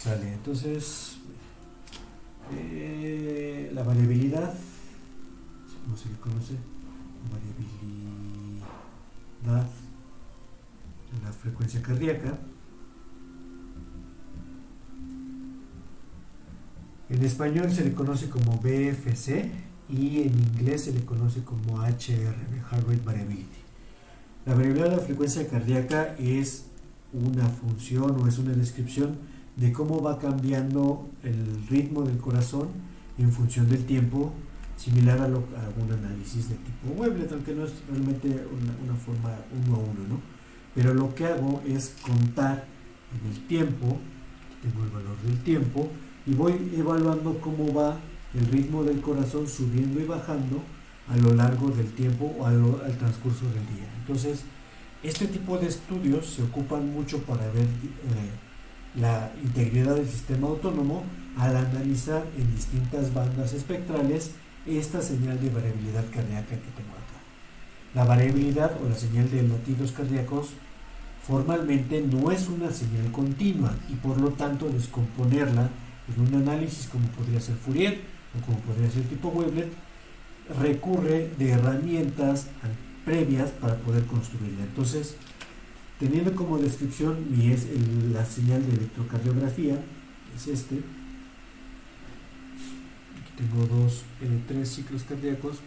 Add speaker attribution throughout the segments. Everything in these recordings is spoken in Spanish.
Speaker 1: Sale, entonces la variabilidad, ¿cómo se le conoce? Variabilidad de la frecuencia cardíaca. En español se le conoce como BFC y en inglés se le conoce como HR, Heart Rate Variability. La variabilidad de la frecuencia cardíaca es una función o es una descripción de cómo va cambiando el ritmo del corazón en función del tiempo, similar a algún análisis de tipo Weblet, aunque no es realmente una forma uno a uno, ¿no? Pero lo que hago es contar en el tiempo, tengo el valor del tiempo, y voy evaluando cómo va el ritmo del corazón subiendo y bajando a lo largo del tiempo o al transcurso del día. Entonces, este tipo de estudios se ocupan mucho para ver la integridad del sistema autónomo al analizar en distintas bandas espectrales esta señal de variabilidad cardíaca que tengo acá. La variabilidad o la señal de latidos cardíacos formalmente no es una señal continua y por lo tanto descomponerla en un análisis como podría ser Fourier o como podría ser tipo Weblet recurre de herramientas previas para poder construirla. Entonces, teniendo como descripción la señal de electrocardiografía, es este. Aquí tengo tres ciclos cardíacos,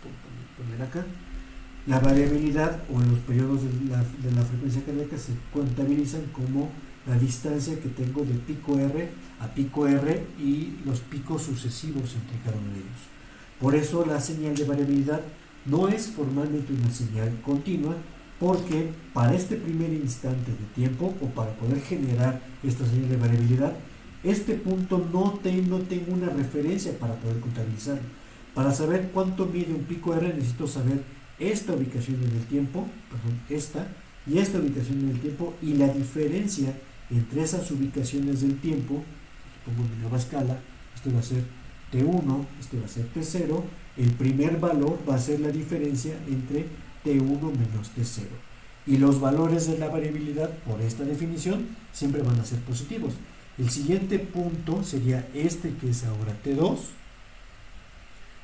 Speaker 1: por poner acá. La variabilidad o los periodos de la frecuencia cardíaca se contabilizan como la distancia que tengo de pico R a pico R y los picos sucesivos entre cada uno de ellos. Por eso la señal de variabilidad no es formalmente una señal continua, porque para este primer instante de tiempo o para poder generar esta señal de variabilidad, este punto no tengo una referencia para poder contabilizarlo. Para saber cuánto mide un pico R necesito saber esta ubicación en el tiempo, esta y esta ubicación en el tiempo y la diferencia entre esas ubicaciones del tiempo. Pongo mi nueva escala, esto va a ser T1, este va a ser T0, el primer valor va a ser la diferencia entre T1 menos T0 y los valores de la variabilidad por esta definición siempre van a ser positivos. El siguiente punto sería este que es ahora T2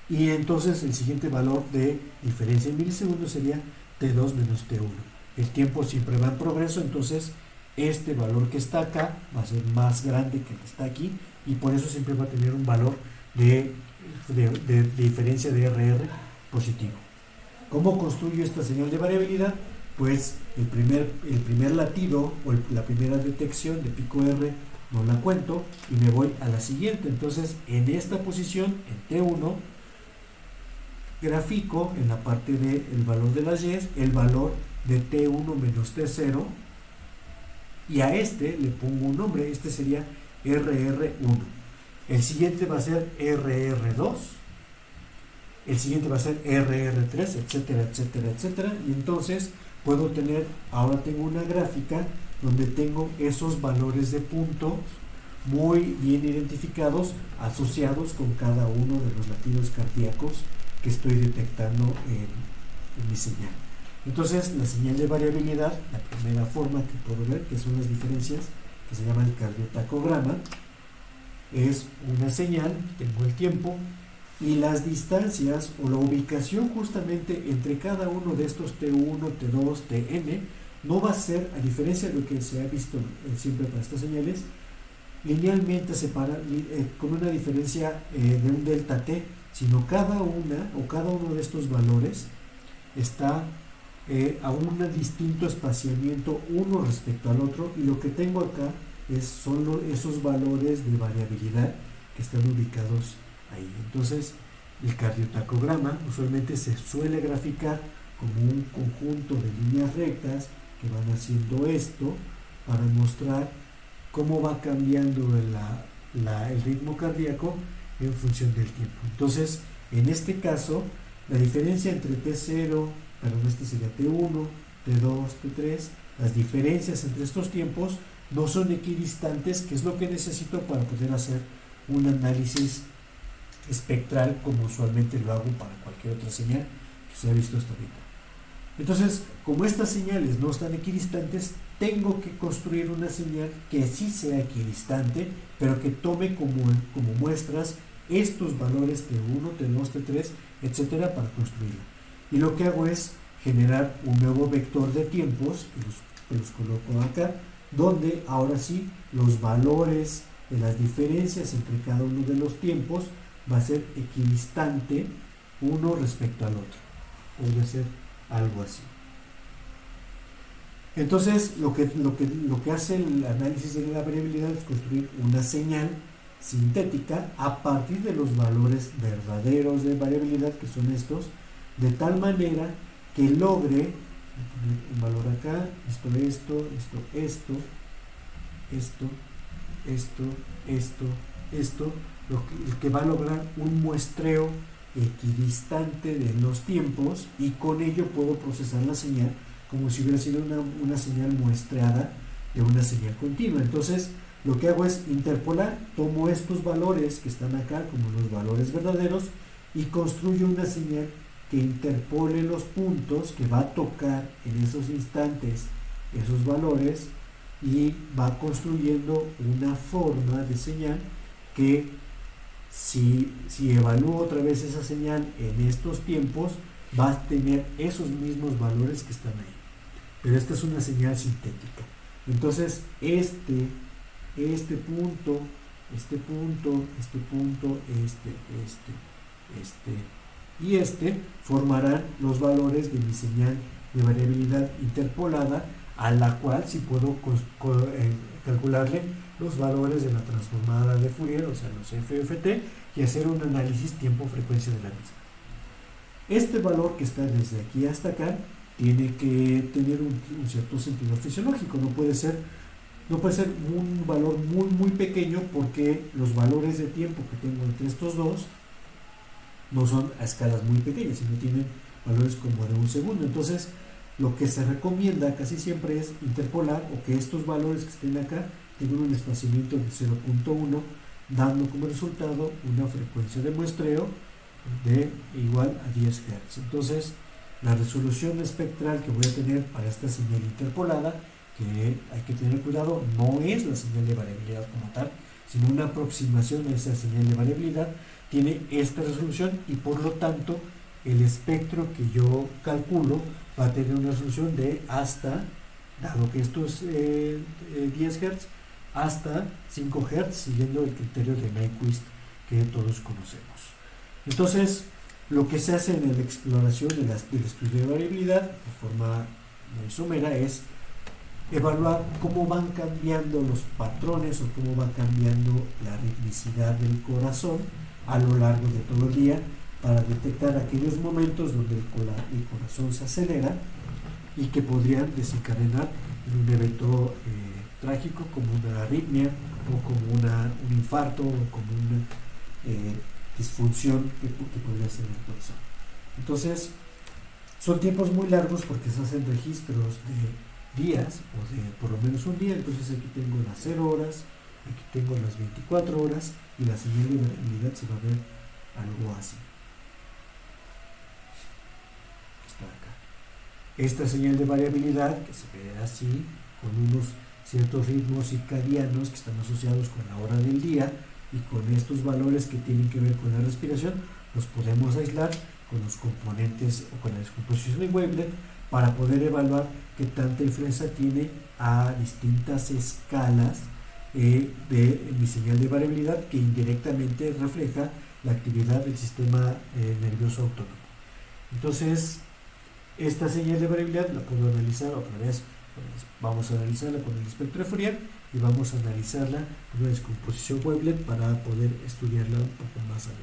Speaker 1: y entonces el siguiente valor de diferencia en milisegundos sería T2 menos T1. El tiempo siempre va en progreso, entonces este valor que está acá va a ser más grande que el que está aquí y por eso siempre va a tener un valor de diferencia de RR positivo. ¿Cómo construyo esta señal de variabilidad? Pues el primer latido o la primera detección de pico R no la cuento y me voy a la siguiente. Entonces en esta posición, en T1, grafico en la parte del valor de las Y el valor de T1 menos T0 y a este le pongo un nombre, este sería RR1. El siguiente va a ser RR2, el siguiente va a ser RR3, etcétera, etcétera, etcétera. Y entonces puedo tener, ahora tengo una gráfica donde tengo esos valores de puntos muy bien identificados, asociados con cada uno de los latidos cardíacos que estoy detectando en mi señal. Entonces, la señal de variabilidad, la primera forma que puedo ver, que son las diferencias, que se llama el cardiotacograma, es una señal, tengo el tiempo, y las distancias o la ubicación justamente entre cada uno de estos T1, T2, Tn, no va a ser, a diferencia de lo que se ha visto siempre para estas señales, linealmente separada, con una diferencia de un delta T, sino cada uno de estos valores está a un distinto espaciamiento uno respecto al otro, y lo que tengo acá son esos valores de variabilidad que están ubicados ahí. Entonces, el cardiotacograma usualmente se suele graficar como un conjunto de líneas rectas que van haciendo esto para mostrar cómo va cambiando el ritmo cardíaco en función del tiempo. Entonces, en este caso, la diferencia entre T0, este sería T1, T2, T3, las diferencias entre estos tiempos no son equidistantes, que es lo que necesito para poder hacer un análisis espectral, como usualmente lo hago para cualquier otra señal que se ha visto hasta ahorita. Entonces, como estas señales no están equidistantes, tengo que construir una señal que sí sea equidistante, pero que tome como muestras estos valores T1, T2, T3, etcétera, para construirla. Y lo que hago es generar un nuevo vector de tiempos, que los coloco acá, donde ahora sí los valores de las diferencias entre cada uno de los tiempos va a ser equidistante uno respecto al otro. Podría ser algo así. Entonces, lo que hace el análisis de la variabilidad es construir una señal sintética a partir de los valores verdaderos de variabilidad, que son estos, de tal manera que logre poner un valor acá, esto, lo que va a lograr un muestreo equidistante de los tiempos, y con ello puedo procesar la señal como si hubiera sido una señal muestreada de una señal continua. Entonces, lo que hago es interpolar, tomo estos valores que están acá como los valores verdaderos y construyo una señal que interpole los puntos, que va a tocar en esos instantes esos valores, y va construyendo una forma de señal que si evalúo otra vez esa señal en estos tiempos, va a tener esos mismos valores que están ahí. Pero esta es una señal sintética. Entonces, este punto, y formarán los valores de mi señal de variabilidad interpolada, a la cual sí puedo calcularle los valores de la transformada de Fourier, o sea, los FFT, y hacer un análisis tiempo-frecuencia de la misma. Este valor que está desde aquí hasta acá tiene que tener un cierto sentido fisiológico. No puede ser un valor muy pequeño, porque los valores de tiempo que tengo entre estos dos no son a escalas muy pequeñas, sino tienen valores como de un segundo. Entonces, lo que se recomienda casi siempre es interpolar, o que estos valores que estén acá tengan un espaciamiento de 0.1, dando como resultado una frecuencia de muestreo de igual a 10 Hz. Entonces, la resolución espectral que voy a tener para esta señal interpolada, que hay que tener cuidado, no es la señal de variabilidad como tal, sino una aproximación a esa señal de variabilidad, tiene esta resolución, y por lo tanto el espectro que yo calculo va a tener una resolución de hasta, dado que esto es 10 Hz, hasta 5 Hz, siguiendo el criterio de Nyquist que todos conocemos. Entonces, lo que se hace en la exploración del estudio de variabilidad de forma muy somera es evaluar cómo van cambiando los patrones, o cómo va cambiando la ritmicidad del corazón a lo largo de todo el día, para detectar aquellos momentos donde el corazón se acelera y que podrían desencadenar en un evento trágico, como una arritmia, o como un infarto, o como una disfunción que podría ser el corazón. Entonces, son tiempos muy largos, porque se hacen registros de días, o de por lo menos un día. Entonces, aquí tengo las 0 horas, aquí tengo las 24 horas, y la señal de variabilidad se va a ver algo así. Está acá. Esta señal de variabilidad, que se ve así, con unos ciertos ritmos circadianos que están asociados con la hora del día, y con estos valores que tienen que ver con la respiración, los podemos aislar con los componentes o con la descomposición de wavelet, para poder evaluar qué tanta influencia tiene a distintas escalas de mi señal de variabilidad, que indirectamente refleja la actividad del sistema nervioso autónomo. Entonces, esta señal de variabilidad la puedo analizar otra vez. Vamos a analizarla con el espectro de Fourier, y vamos a analizarla con una descomposición wavelet para poder estudiarla un poco más adelante.